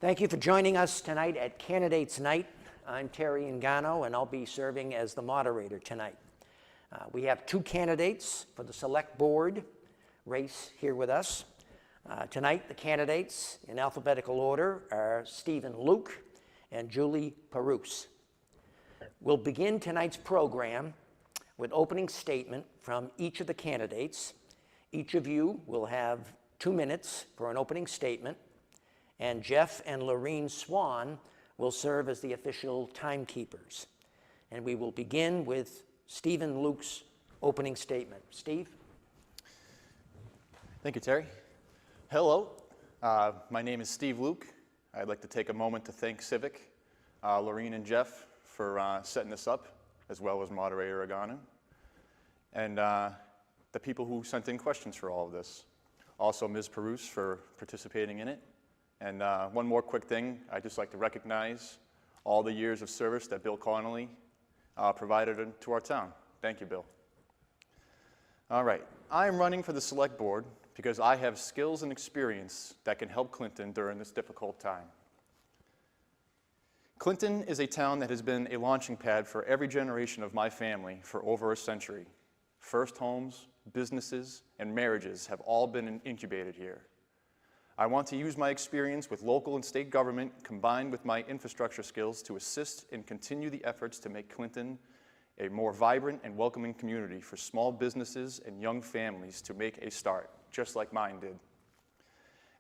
Thank you for joining us tonight at Candidates Night. I'm Terry Ingano, and I'll be serving as the moderator tonight. We have two candidates for the Select Board race here with us. Tonight, the candidates, in alphabetical order, are Stephen Lucht and Julie Perussse. We'll begin tonight's program with opening statement from each of the candidates. Each of you will have 2 minutes for an opening statement, and Jeff and Lorene Swan will serve as the official timekeepers. And we will begin with Stephen Lucht's opening statement. Steve? Thank you, Terry. Hello, my name is Steve Lucht. I'd like to take a moment to thank Civic, Lorene and Jeff for setting this up, as well as moderator Ingano, and the people who sent in questions for all of this. Also, Ms. Perussse for participating in it. And one more quick thing, I'd just like to recognize all the years of service that Bill Connolly provided to our town. Thank you, Bill. All right, I'm running for the Select Board because I have skills and experience that can help Clinton during this difficult time. Clinton is a town that has been a launching pad for every generation of my family for over a century. First homes, businesses, and marriages have all been incubated here. I want to use my experience with local and state government combined with my infrastructure skills to assist and continue the efforts to make Clinton a more vibrant and welcoming community for small businesses and young families to make a start, just like mine did.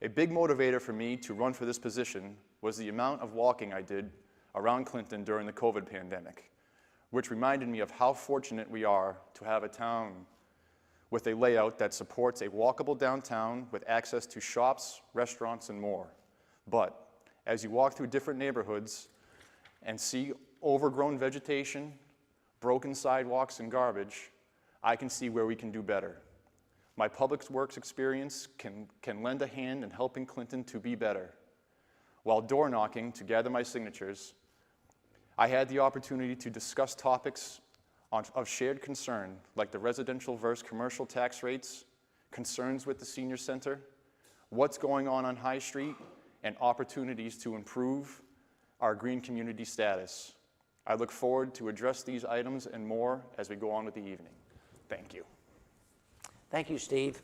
A big motivator for me to run for this position was the amount of walking I did around Clinton during the COVID pandemic, which reminded me of how fortunate we are to have a town with a layout that supports a walkable downtown with access to shops, restaurants, and more. But as you walk through different neighborhoods and see overgrown vegetation, broken sidewalks, and garbage, I can see where we can do better. My public works experience can lend a hand in helping Clinton to be better. While door knocking to gather my signatures, I had the opportunity to discuss topics of shared concern, like the residential versus commercial tax rates, concerns with the senior center, what's going on High Street, and opportunities to improve our green community status. I look forward to address these items and more as we go on with the evening. Thank you. Thank you, Steve.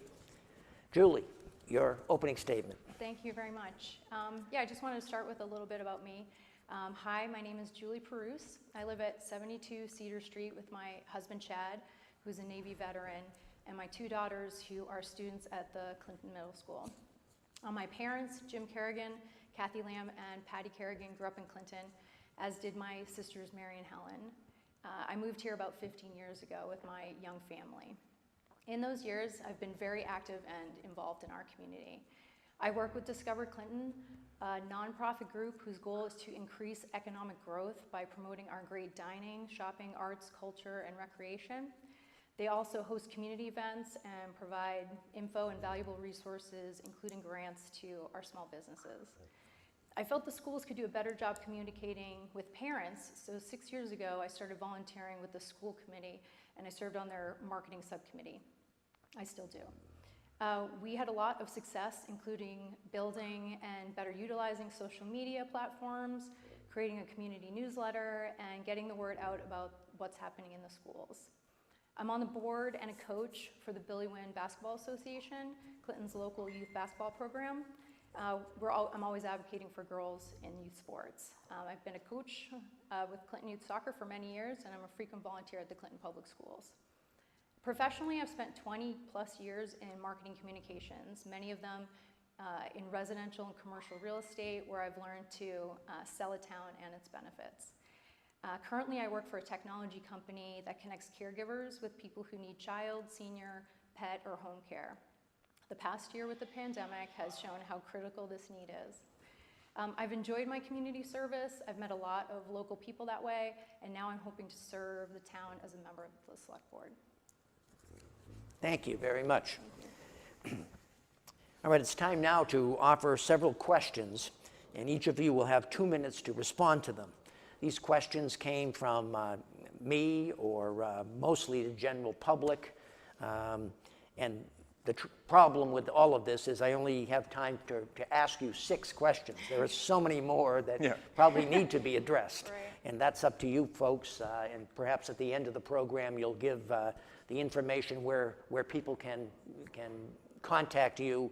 Julie, your opening statement. Thank you very much. I just wanted to start with a little bit about me. Hi, my name is Julie Perussse. I live at 72 Cedar Street with my husband, Chad, who's a Navy veteran, and my two daughters who are students at the Clinton Middle School. My parents, Jim Kerrigan, Kathy Lamb, and Patty Kerrigan, grew up in Clinton, as did my sisters, Mary and Helen. I moved here about 15 years ago with my young family. In those years, I've been very active and involved in our community. I work with Discover Clinton, a nonprofit group whose goal is to increase economic growth by promoting our great dining, shopping, arts, culture, and recreation. They also host community events and provide info and valuable resources, including grants to our small businesses. I felt the schools could do a better job communicating with parents, so 6 years ago I started volunteering with the school committee and I served on their marketing subcommittee. I still do. We had a lot of success, including building and better utilizing social media platforms, creating a community newsletter, and getting the word out about what's happening in the schools. I'm on the board and a coach for the Billy Wynn Basketball Association, Clinton's local youth basketball program. I'm always advocating for girls in youth sports. I've been a coach with Clinton Youth Soccer for many years, and I'm a frequent volunteer at the Clinton Public Schools. Professionally, I've spent 20 plus years in marketing communications, many of them in residential and commercial real estate, where I've learned to sell a town and its benefits. Currently, I work for a technology company that connects caregivers with people who need child, senior, pet, or home care. The past year with the pandemic has shown how critical this need is. I've enjoyed my community service. I've met a lot of local people that way, and now I'm hoping to serve the town as a member of the Select Board. Thank you very much. All right, it's time now to offer several questions, and each of you will have 2 minutes to respond to them. These questions came from me or mostly the general public, and the problem with all of this is I only have time to ask you 6 questions. There are so many more that probably need to be addressed. Right. And that's up to you folks. And perhaps at the end of the program, you'll give the information where people can contact you,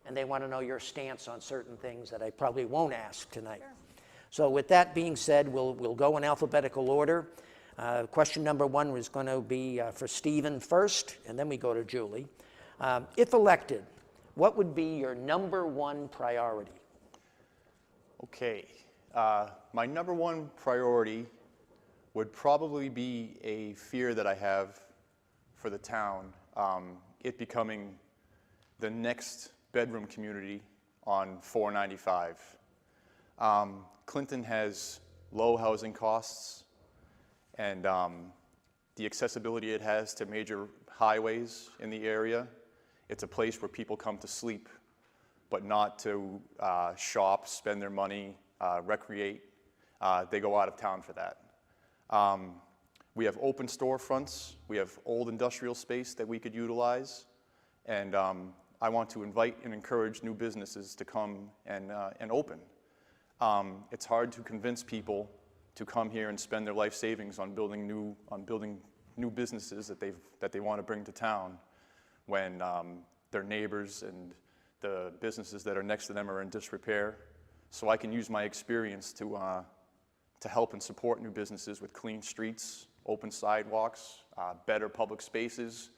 and they want to know your stance on certain things that I probably won't ask tonight. Sure. So with that being said, we'll go in alphabetical order. Question number 1 was going to be for Stephen first, and then we go to Julie. If elected, what would be your number 1 priority? Okay. My number 1 priority would probably be a fear that I have for the town, it becoming the next bedroom community on 495. Clinton has low housing costs, and the accessibility it has to major highways in the area. It's a place where people come to sleep, but not to shop, spend their money, recreate. They go out of town for that. We have open storefronts. We have old industrial space that we could utilize. And I want to invite and encourage new businesses to come and open. It's hard to convince people to come here and spend their life savings on building new businesses that they want to bring to town when their neighbors and the businesses that are next to them are in disrepair. So I can use my experience to help and support new businesses with clean streets, open sidewalks, better public spaces.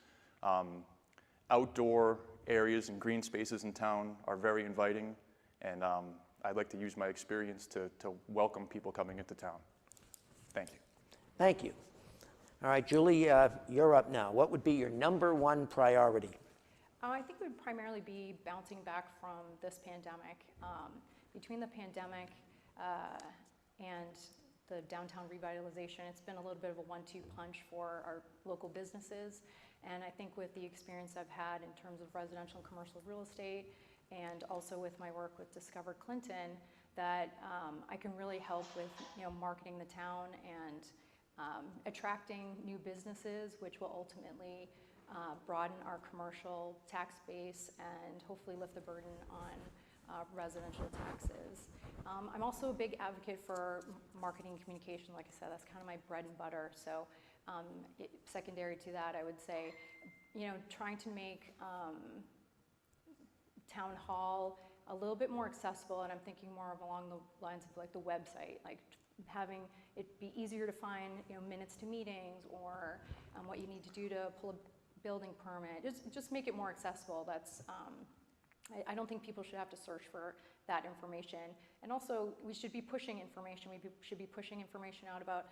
Outdoor areas and green spaces in town are very inviting, and I'd like to use my experience to welcome people coming into town. Thank you. Thank you. All right, Julie, you're up now. What would be your number 1 priority? I think it would primarily be bouncing back from this pandemic. Between the pandemic and the downtown revitalization, it's been a little bit of a 1-2 punch for our local businesses. And I think with the experience I've had in terms of residential and commercial real estate, and also with my work with Discover Clinton, that I can really help with marketing the town and attracting new businesses, which will ultimately broaden our commercial tax base and hopefully lift the burden on residential taxes. I'm also a big advocate for marketing and communication. Like I said, that's kind of my bread and butter. So secondary to that, I would say, trying to make town hall a little bit more accessible, and I'm thinking more of along the lines of like the website, like having it be easier to find minutes to meetings or what you need to do to pull a building permit. Just make it more accessible. That's I don't think people should have to search for that information. And also, we should be pushing information. We should be pushing information out about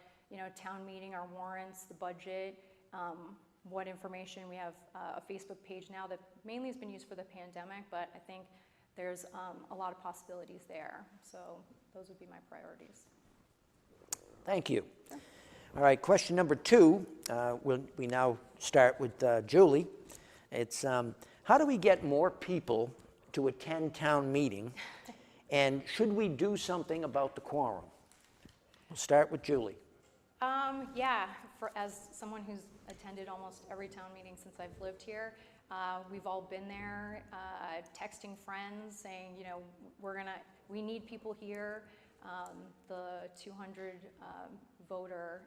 town meeting, our warrants, the budget, what information. We have a Facebook page now that mainly has been used for the pandemic, but I think there's a lot of possibilities there. So those would be my priorities. Thank you. All right, question number 2, we now start with Julie. It's how do we get more people to attend town meeting, and should we do something about the quorum? We'll start with Julie. Yeah, as someone who's attended almost every town meeting since I've lived here, we've all been there, texting friends saying, we need people here. The 200 voter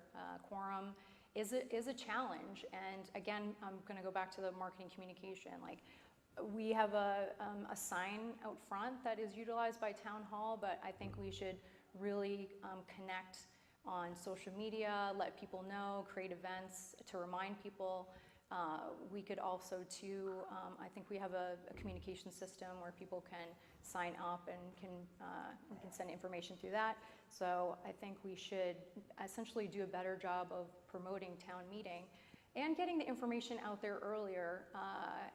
quorum is a challenge. And again, I'm going to go back to the marketing communication. Like, we have a sign out front that is utilized by town hall, but I think we should really connect on social media, let people know, create events to remind people. We could also too, I think we have a communication system where people can sign up and we can send information through that. So I think we should essentially do a better job of promoting town meeting and getting the information out there earlier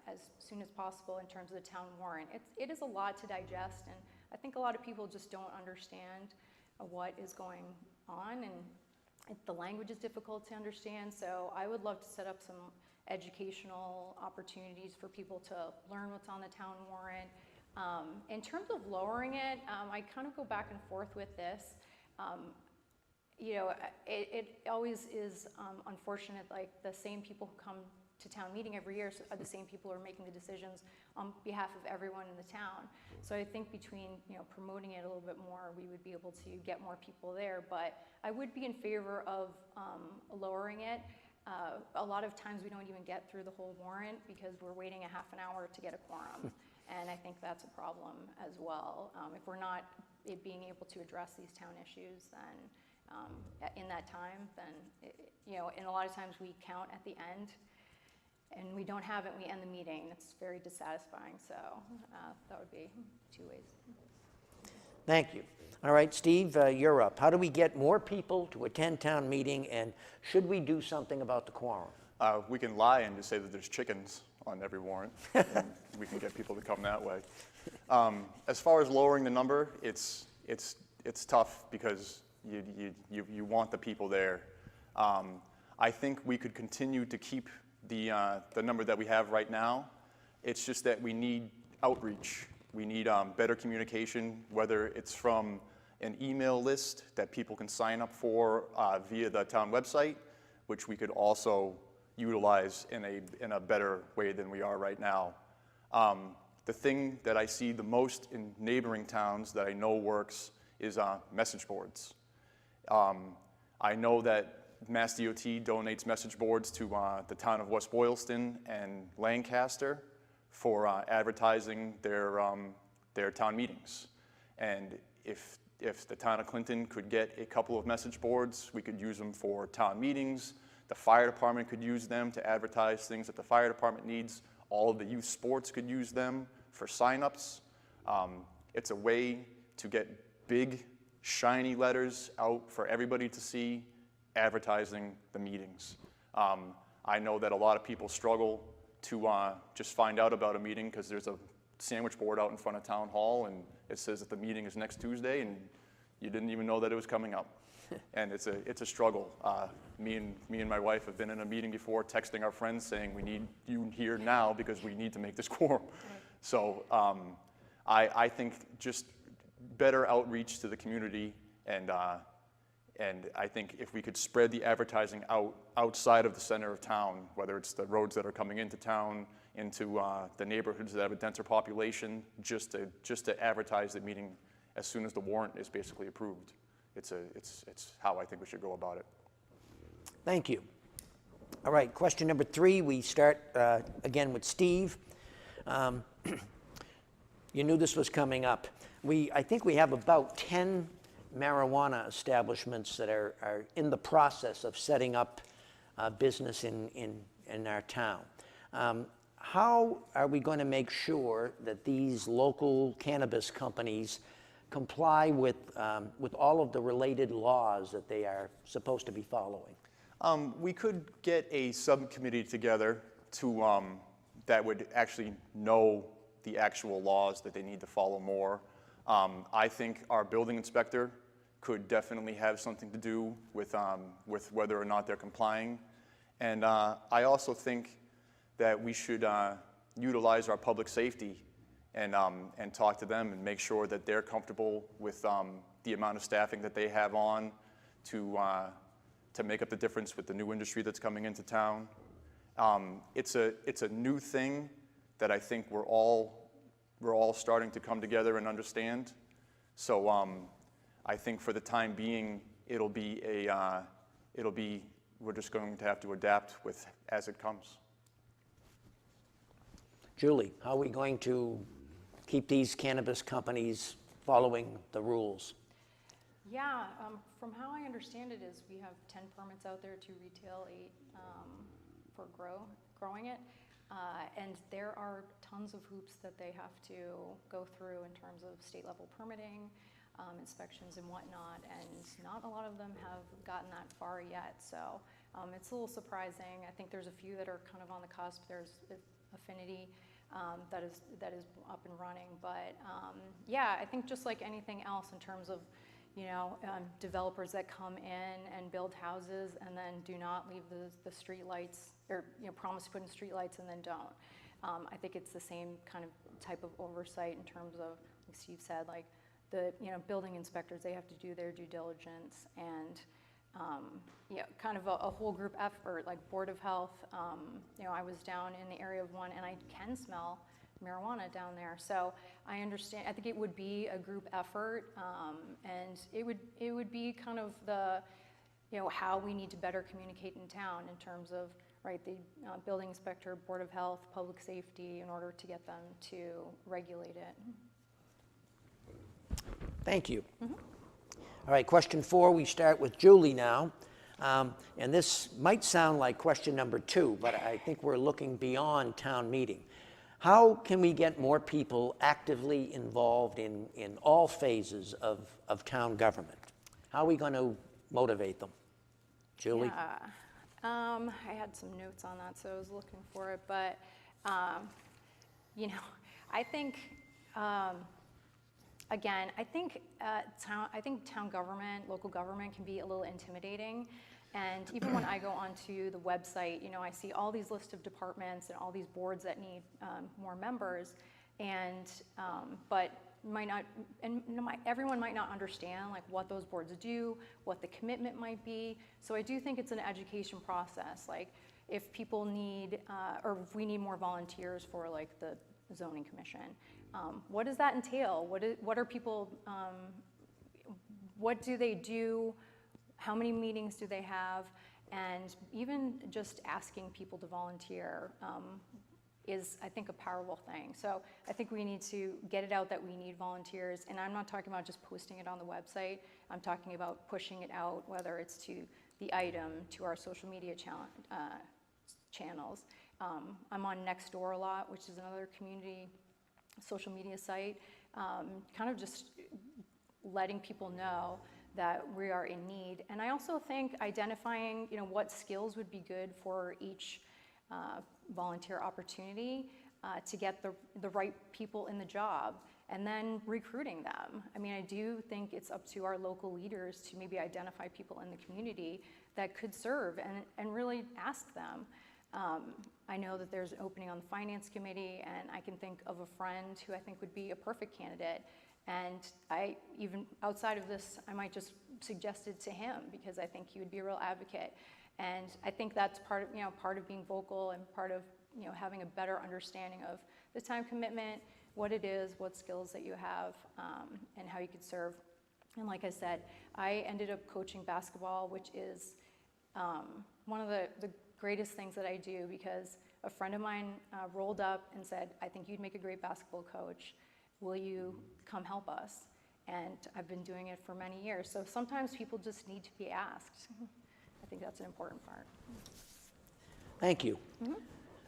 as soon as possible in terms of the town warrant. It is a lot to digest, and I think a lot of people just don't understand what is going on, and the language is difficult to understand. So I would love to set up some educational opportunities for people to learn what's on the town warrant. In terms of lowering it, I kind of go back and forth with this. It always is unfortunate, like the same people who come to town meeting every year are the same people who are making the decisions on behalf of everyone in the town. So I think between, promoting it a little bit more, we would be able to get more people there. But I would be in favor of lowering it. A lot of times we don't even get through the whole warrant because we're waiting a half an hour to get a quorum. And I think that's a problem as well. If we're not being able to address these town issues, then in that time, then, and a lot of times we count at the end, and we don't have it, we end the meeting. It's very dissatisfying, so that would be two ways. Thank you. All right, Steve, you're up. How do we get more people to attend town meeting, and should we do something about the quorum? We can lie and just say that there's chickens on every warrant, and we can get people to come that way. As far as lowering the number, it's tough because you want the people there. I think we could continue to keep the number that we have right now. It's just that we need outreach. We need better communication, whether it's from an email list that people can sign up for via the town website, which we could also utilize in a better way than we are right now. The thing that I see the most in neighboring towns that I know works is message boards. I know that Mass DOT donates message boards to the town of West Boylston and Lancaster for advertising their town meetings. And if the town of Clinton could get a couple of message boards, we could use them for town meetings. The fire department could use them to advertise things that the fire department needs. All of the youth sports could use them for signups. It's a way to get big, shiny letters out for everybody to see advertising the meetings. I know that a lot of people struggle to just find out about a meeting because there's a sandwich board out in front of town hall and it says that the meeting is next Tuesday and you didn't even know that it was coming up. And it's a struggle. Me and my wife have been in a meeting before texting our friends saying we need you here now because we need to make this quorum. Right. So I think just better outreach to the community and I think if we could spread the advertising outside of the center of town, whether it's the roads that are coming into town, into the neighborhoods that have a denser population, just to advertise the meeting as soon as the warrant is basically approved. It's how I think we should go about it. Thank you. All right, question number 3, we start again with Steve. You knew this was coming up. I think we have about 10 marijuana establishments that are in the process of setting up business in our town. How are we going to make sure that these local cannabis companies comply with all of the related laws that they are supposed to be following? We could get a subcommittee together to that would actually know the actual laws that they need to follow more. I think our building inspector could definitely have something to do with whether or not they're complying. And I also think that we should utilize our public safety and talk to them and make sure that they're comfortable with the amount of staffing that they have on to make up the difference with the new industry that's coming into town. It's a new thing that I think we're all starting to come together and understand. So I think for the time being, we're just going to have to adapt with as it comes. Julie, how are we going to keep these cannabis companies following the rules? Yeah, from how I understand it is we have 10 permits out there to retail, 8 for growing it. And there are tons of hoops that they have to go through in terms of state level permitting, inspections and whatnot, and not a lot of them have gotten that far yet. So it's a little surprising. I think there's a few that are kind of on the cusp. There's Affinity that is up and running. But yeah, I think just like anything else in terms of developers that come in and build houses and then do not leave the street lights or promise to put in street lights and then don't. I think it's the same kind of type of oversight in terms of, like Steve said, like the building inspectors, they have to do their due diligence and kind of a whole group effort, like Board of Health. I was down in the area of one, and I can smell marijuana down there. So I understand. I think it would be a group effort, and it would be kind of the, how we need to better communicate in town in terms of the building inspector, Board of Health, public safety, in order to get them to regulate it. Thank you. All right, question 4, we start with Julie now. And this might sound like question number 2, but I think we're looking beyond town meeting. How can we get more people actively involved in all phases of town government? How are we going to motivate them? Julie? Yeah. I had some notes on that, so I was looking for it. But, I think, again, I think town government, local government can be a little intimidating. And even when I go onto the website, I see all these lists of departments and all these boards that need more members, but everyone might not understand what those boards do, what the commitment might be. So I do think it's an education process. Like if people need, or if we need more volunteers for the zoning commission, what does that entail? What are people? What do they do? How many meetings do they have? And even just asking people to volunteer is, I think, a powerful thing. So I think we need to get it out that we need volunteers. And I'm not talking about just posting it on the website. I'm talking about pushing it out, whether it's to the item, to our social media channels. I'm on Nextdoor a lot, which is another community social media site, kind of just letting people know that we are in need. And I also think identifying, what skills would be good for each volunteer opportunity to get the right people in the job, and then recruiting them. I mean, I do think it's up to our local leaders to maybe identify people in the community that could serve and really ask them. I know that there's an opening on the finance committee, and I can think of a friend who I think would be a perfect candidate. And even outside of this, I might just suggest it to him because I think he would be a real advocate. And I think that's part of being vocal and part of, having a better understanding of the time commitment, what it is, what skills that you have, and how you could serve. And like I said, I ended up coaching basketball, which is one of the greatest things that I do, because a friend of mine rolled up and said, "I think you'd make a great basketball coach. Will you come help us?" And I've been doing it for many years. So sometimes people just need to be asked. I think that's an important part. Thank you.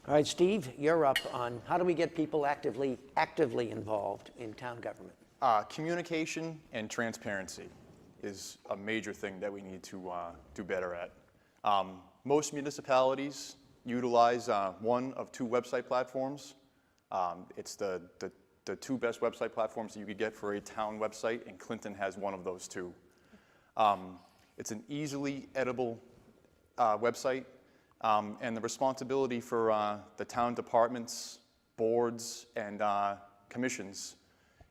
All right, Steve, you're up on how do we get people actively involved in town government? Communication and transparency is a major thing that we need to do better at. Most municipalities utilize one of 2 website platforms. It's the 2 best website platforms that you could get for a town website, and Clinton has one of those 2. It's an easily editable website, and the responsibility for the town departments, boards, and commissions,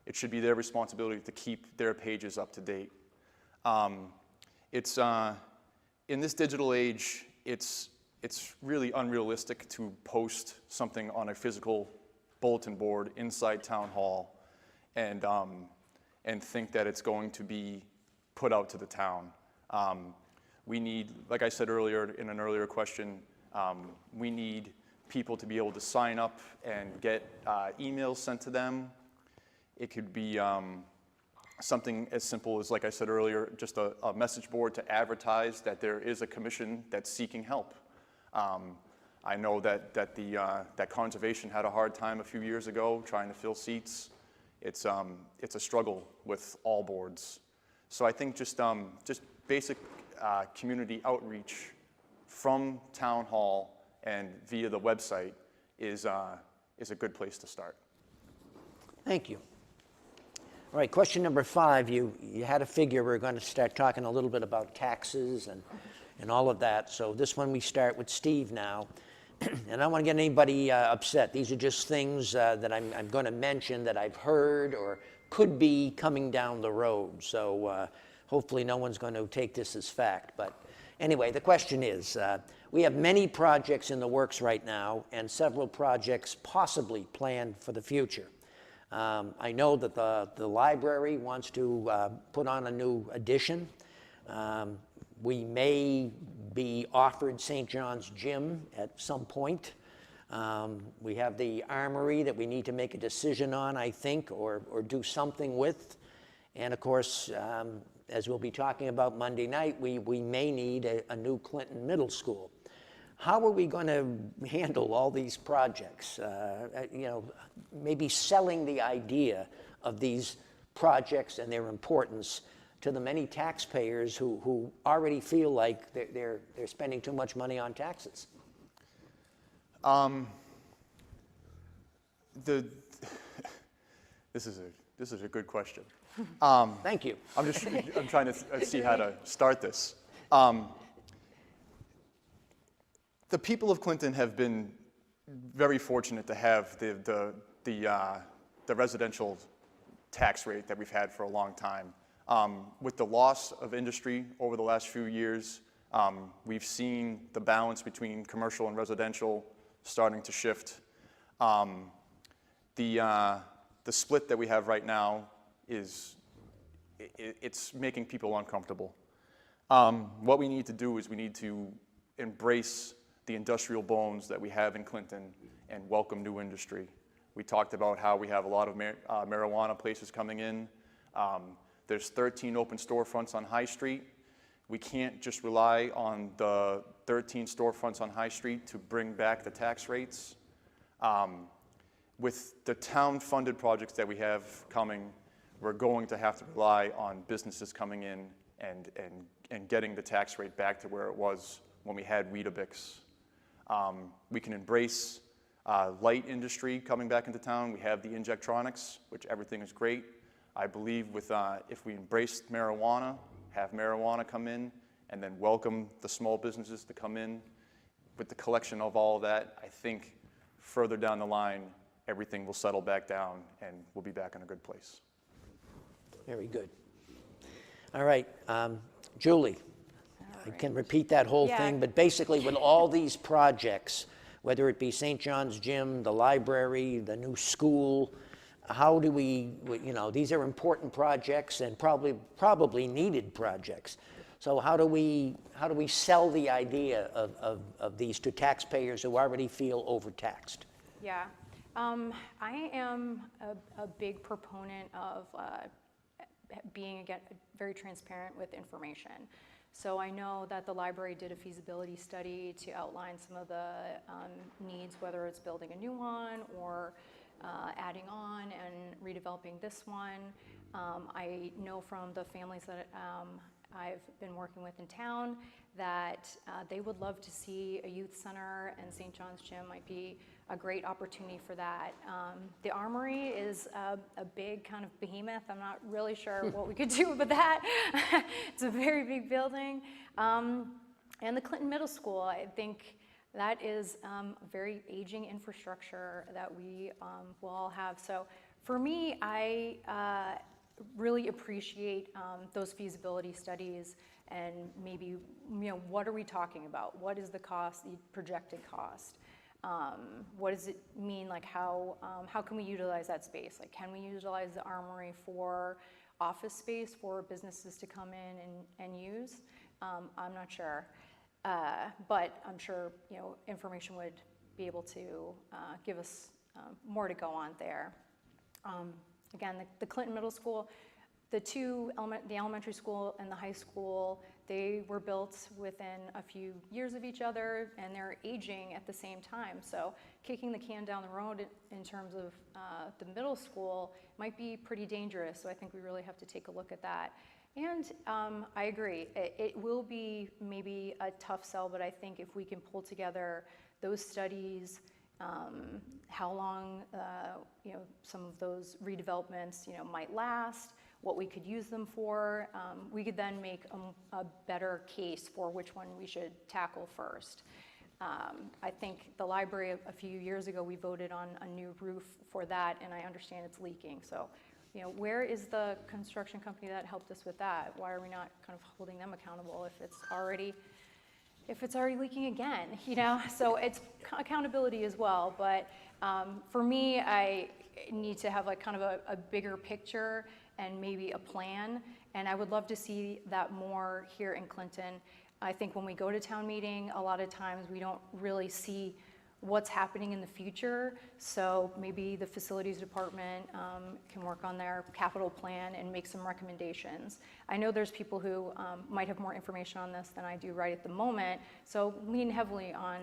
it should be their responsibility to keep their pages up to date. In this digital age, it's really unrealistic to post something on a physical bulletin board inside town hall and think that it's going to be put out to the town. We need, like I said earlier in an earlier question, we need people to be able to sign up and get emails sent to them. It could be something as simple as, like I said earlier, just a message board to advertise that there is a commission that's seeking help. I know that conservation had a hard time a few years ago trying to fill seats. It's a struggle with all boards. So I think just basic community outreach from town hall and via the website is a good place to start. Thank you. All right, question number 5, you had a figure. We're going to start talking a little bit about taxes and all of that. So this one we start with Steve now. And I don't want to get anybody upset. These are just things that I'm going to mention that I've heard or could be coming down the road. So hopefully no one's going to take this as fact. But Anyway, the question is, we have many projects in the works right now and several projects possibly planned for the future. I know that the library wants to put on a new addition. We may be offered St. John's Gym at some point. We have the armory that we need to make a decision on, I think, or do something with. And of course, as we'll be talking about Monday night, we may need a new Clinton Middle School. How are we going to handle all these projects? You know, maybe selling the idea of these projects and their importance to the many taxpayers who already feel like they're spending too much money on taxes. This is a good question. Thank you. I'm trying to see how to start this. The people of Clinton have been very fortunate to have the residential tax rate that we've had for a long time. With the loss of industry over the last few years, we've seen the balance between commercial and residential starting to shift. The split that we have right now it's making people uncomfortable. What we need to do is we need to embrace the industrial bones that we have in Clinton and welcome new industry. We talked about how we have a lot of marijuana places coming in. There's 13 open storefronts on High Street. We can't just rely on the 13 storefronts on High Street to bring back the tax rates. With the town-funded projects that we have coming, we're going to have to rely on businesses coming in and getting the tax rate back to where it was when we had Weetabix. We can embrace light industry coming back into town. We have the Injectronics, which everything is great. I believe if we embrace marijuana, have marijuana come in, and then welcome the small businesses to come in, with the collection of all of that, I think further down the line, everything will settle back down and we'll be back in a good place. Very good. All right, Julie, I can repeat that whole thing, but basically with all these projects, whether it be St. John's Gym, the library, the new school, how do we, you know, these are important projects and probably needed projects. So how do we sell the idea of these to taxpayers who already feel overtaxed? Yeah, I am a big proponent of being, again, very transparent with information. So I know that the library did a feasibility study to outline some of the needs, whether it's building a new one or adding on and redeveloping this one. I know from the families that I've been working with in town that they would love to see a youth center, and St. John's Gym might be a great opportunity for that. The Armory is a big kind of behemoth. I'm not really sure what we could do with that. It's a very big building. And the Clinton Middle School, I think that is a very aging infrastructure that we will all have. So for me, I really appreciate those feasibility studies and maybe, what are we talking about? What is the cost, the projected cost? What does it mean, like how can we utilize that space? Like, can we utilize the Armory for office space for businesses to come in and use? I'm not sure, but I'm sure, information would be able to give us more to go on there. Again, the Clinton Middle School, the elementary school and the high school, they were built within a few years of each other, and they're aging at the same time. So kicking the can down the road in terms of the middle school might be pretty dangerous. So I think we really have to take a look at that. And I agree, it will be maybe a tough sell, but I think if we can pull together those studies, how long some of those redevelopments might last, what we could use them for, we could then make a better case for which one we should tackle first. I think the library a few years ago, we voted on a new roof for that, and I understand it's leaking. So, where is the construction company that helped us with that? Why are we not kind of holding them accountable if it's already if it's already leaking again, you know? So it's accountability as well. But for me, I need to have like kind of a bigger picture and maybe a plan. And I would love to see that more here in Clinton. I think when we go to town meeting, a lot of times we don't really see what's happening in the future. So maybe the facilities department can work on their capital plan and make some recommendations. I know there's people who might have more information on this than I do right at the moment. So lean heavily on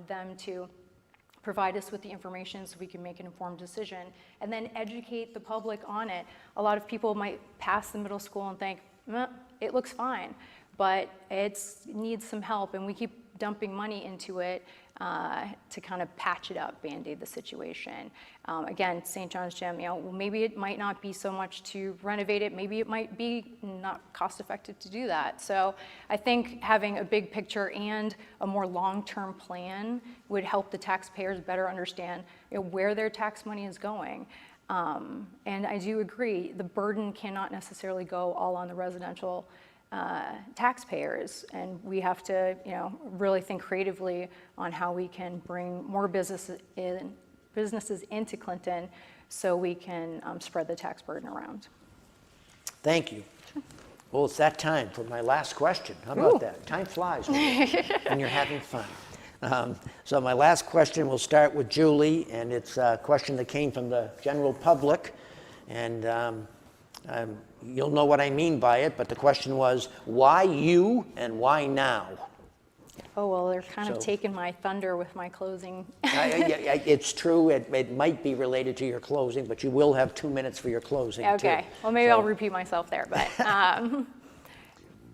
them to provide us with the information so we can make an informed decision and then educate the public on it. A lot of people might pass the middle school and think, it looks fine, but it needs some help, and we keep dumping money into it to kind of patch it up, Band-Aid the situation. Again, St. John's Gym, you know, maybe it might not be so much to renovate it, maybe it might be not cost effective to do that. So I think having a big picture and a more long-term plan would help the taxpayers better understand, you know, where their tax money is going. And I do agree, the burden cannot necessarily go all on the residential taxpayers, and we have to, you know, really think creatively on how we can bring more businesses into Clinton so we can spread the tax burden around. Thank you. Well, it's that time for my last question. How about that? Time flies when you're having fun. So my last question will start with Julie, and it's a question that came from the general public, and you'll know what I mean by it, but the question was, why you and why now? Oh, well, they're kind of taking my thunder with my closing. It's true, it might be related to your closing, but you will have 2 minutes for your closing, okay. too. Well, maybe I'll repeat myself there, but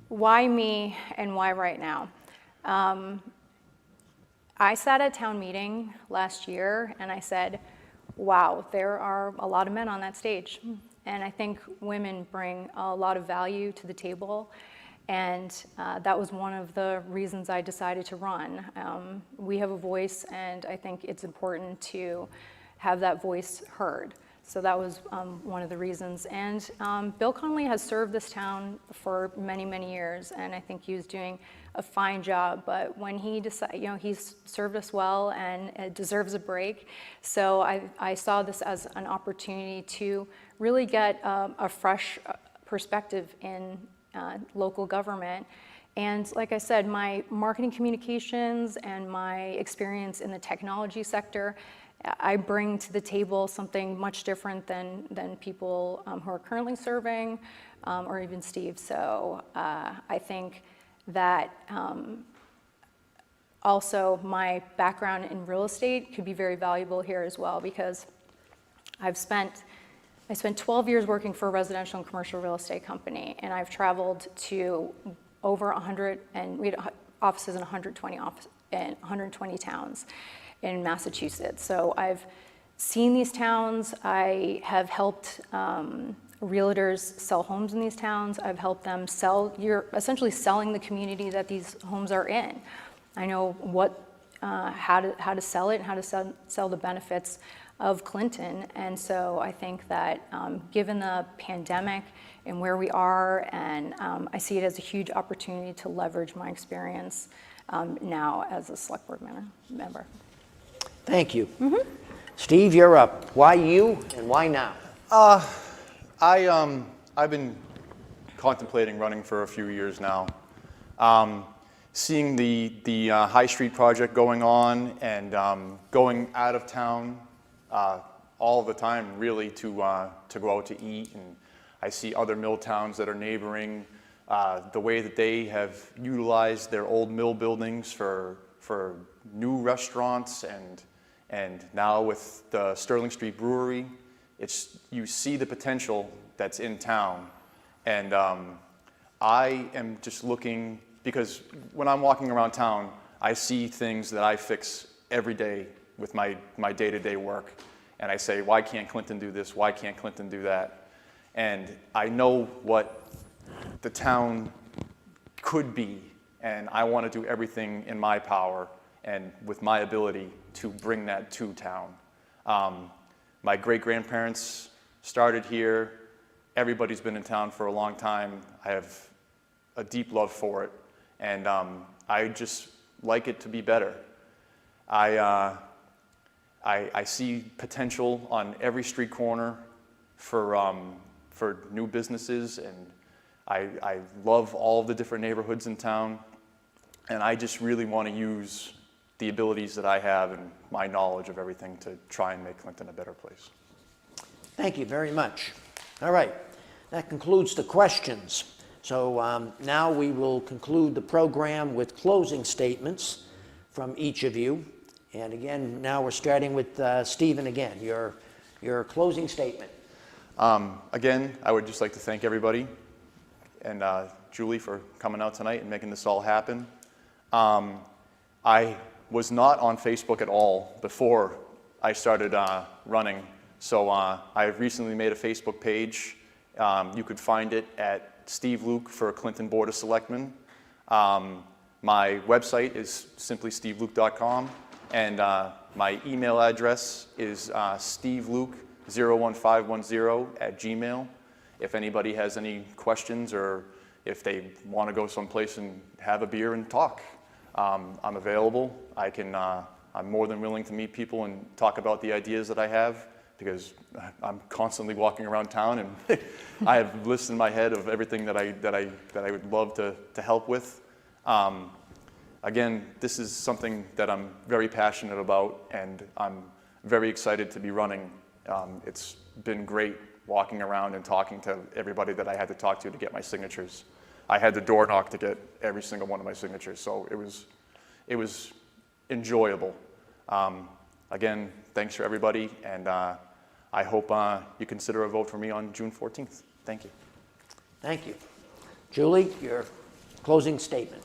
why me and why right now? I sat at town meeting last year and I said, wow, there are a lot of men on that stage. And I think women bring a lot of value to the table. And that was one of the reasons I decided to run. We have a voice, and I think it's important to have that voice heard. So that was one of the reasons. And Bill Connolly has served this town for many, many years, and I think he was doing a fine job. But when he decided, you know, he's served us well and it deserves a break. So I saw this as an opportunity to really get a fresh perspective in local government. And like I said, my marketing communications and my experience in the technology sector, I bring to the table something much different than people who are currently serving, or even Steve. So I think that also my background in real estate could be very valuable here as well, because I spent 12 years working for a residential and commercial real estate company, and I've traveled to over 100, and we had offices in 120 towns in Massachusetts. So I've seen these towns. I have helped realtors sell homes in these towns. I've helped them sell. You're essentially selling the community that these homes are in. I know how to sell it and how to sell the benefits of Clinton. And so I think that given the pandemic and where we are, and I see it as a huge opportunity to leverage my experience now as a select board member. Thank you. Steve, you're up. Why you and why now? I've been contemplating running for a few years now. Seeing the High Street project going on and going out of town all the time, really, to go out to eat, and I see other mill towns that are neighboring, the way that they have utilized their old mill buildings for new restaurants, and now with the Sterling Street Brewery, you see the potential that's in town. And I am just looking, because when I'm walking around town, I see things that I fix every day with my day-to-day work. And I say, why can't Clinton do this? Why can't Clinton do that? And I know what the town could be, and I want to do everything in my power and with my ability to bring that to town. My great-grandparents started here. Everybody's been in town for a long time. I have a deep love for it, and I just like it to be better. I see potential on every street corner for new businesses, and I love all the different neighborhoods in town, and I just really want to use the abilities that I have and my knowledge of everything to try and make Clinton a better place. Thank you very much. All right, that concludes the questions. So now we will conclude the program with closing statements from each of you. And again, now we're starting with Stephen again, your closing statement. Again, I would just like to thank everybody and Julie for coming out tonight and making this all happen. I was not on Facebook at all before I started running, so I recently made a Facebook page. You could find it at Steve Luke for Clinton Board of Selectmen. My website is simply steveluke.com, and my email address is steveluke01510@gmail. If anybody has any questions or if they want to go someplace and have a beer and talk, I'm available. I'm more than willing to meet people and talk about the ideas that I have, because I'm constantly walking around town and I have lists in my head of everything that I would love to help with. Again, this is something that I'm very passionate about, and I'm very excited to be running. It's been great walking around and talking to everybody that I had to talk to get my signatures. I had to door knock to get every single one of my signatures, so it was enjoyable. Again, thanks for everybody, and I hope you consider a vote for me on June 14th. Thank you. Thank you. Julie, your closing statement.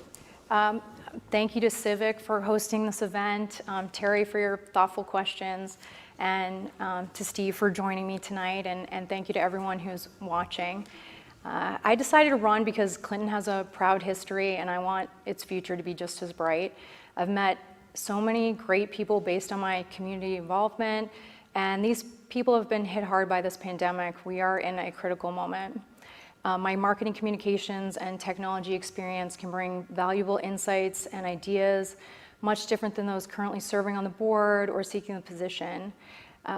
Thank you to Civic for hosting this event, Terry for your thoughtful questions, and to Steve for joining me tonight, and thank you to everyone who's watching. I decided to run because Clinton has a proud history, and I want its future to be just as bright. I've met so many great people based on my community involvement, and these people have been hit hard by this pandemic. We are in a critical moment. My marketing, communications, and technology experience can bring valuable insights and ideas, much different than those currently serving on the board or seeking the position.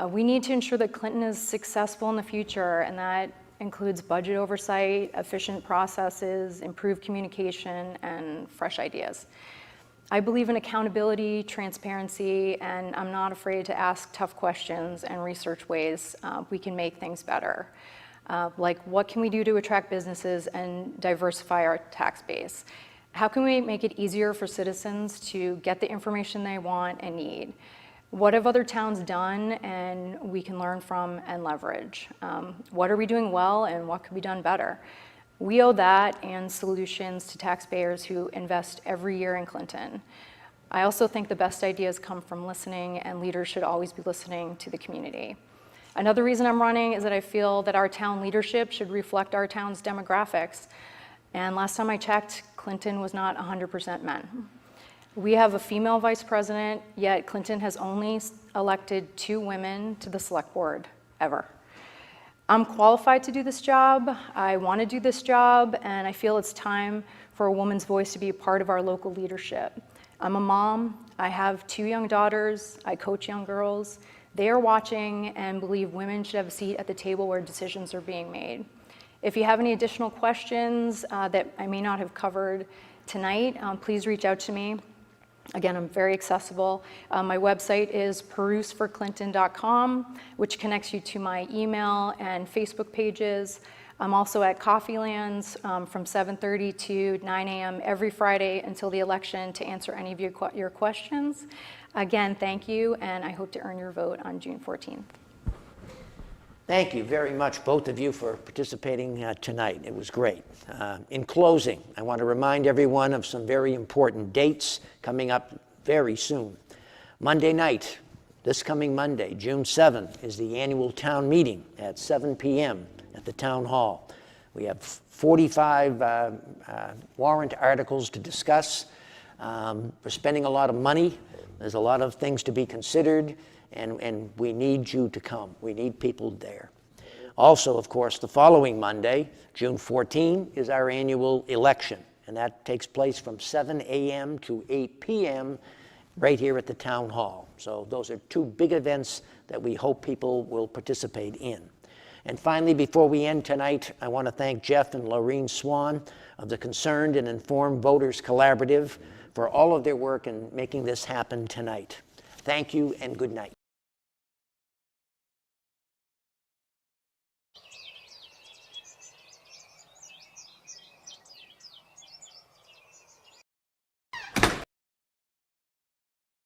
We need to ensure that Clinton is successful in the future, and that includes budget oversight, efficient processes, improved communication, and fresh ideas. I believe in accountability, transparency, and I'm not afraid to ask tough questions and research ways we can make things better. Like, what can we do to attract businesses and diversify our tax base? How can we make it easier for citizens to get the information they want and need? What have other towns done and we can learn from and leverage? What are we doing well and what could be done better? We owe that and solutions to taxpayers who invest every year in Clinton. I also think the best ideas come from listening, and leaders should always be listening to the community. Another reason I'm running is that I feel that our town leadership should reflect our town's demographics. And last time I checked, Clinton was not 100% men. We have a female vice president, yet Clinton has only elected 2 women to the select board, ever. I'm qualified to do this job, I want to do this job, and I feel it's time for a woman's voice to be a part of our local leadership. I'm a mom, I have 2 young daughters, I coach young girls. They are watching and believe women should have a seat at the table where decisions are being made. If you have any additional questions that I may not have covered tonight, please reach out to me. Again, I'm very accessible. My website is perusseforclinton.com, which connects you to my email and Facebook pages. I'm also at Coffeelands from 7:30 to 9 a.m. every Friday until the election to answer any of your questions. Again, thank you, and I hope to earn your vote on June 14th. Thank you very much, both of you, for participating tonight. It was great. In closing, I want to remind everyone of some very important dates coming up very soon. Monday night, this coming Monday, June 7th, is the annual town meeting at 7 p.m. at the town hall. We have 45 warrant articles to discuss. We're spending a lot of money. There's a lot of things to be considered, and we need you to come. We need people there. Also, of course, the following Monday, June 14, is our annual election, and that takes place from 7 a.m. to 8 p.m. right here at the Town Hall. So those are two big events that we hope people will participate in. And finally, before we end tonight, I want to thank Jeff and Laureen Swan of the Concerned and Informed Voters Collaborative for all of their work in making this happen tonight. Thank you and good night.